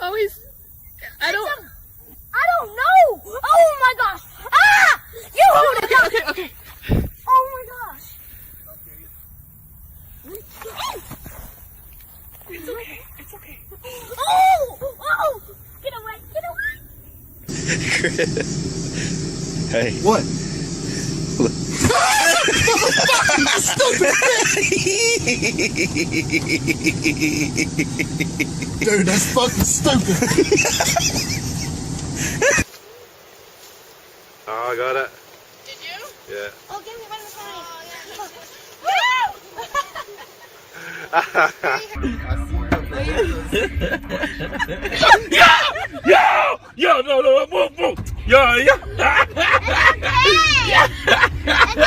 Oh, he's. I don't know. Oh my gosh. Ah! You hold it. Okay. Oh my gosh. It's okay. Oh! Get away. Hey. What? Dude, that's fucking stupid. Oh, I got it. Did you? Yeah. Oh, give me one more time. Yo, no, move. Yo.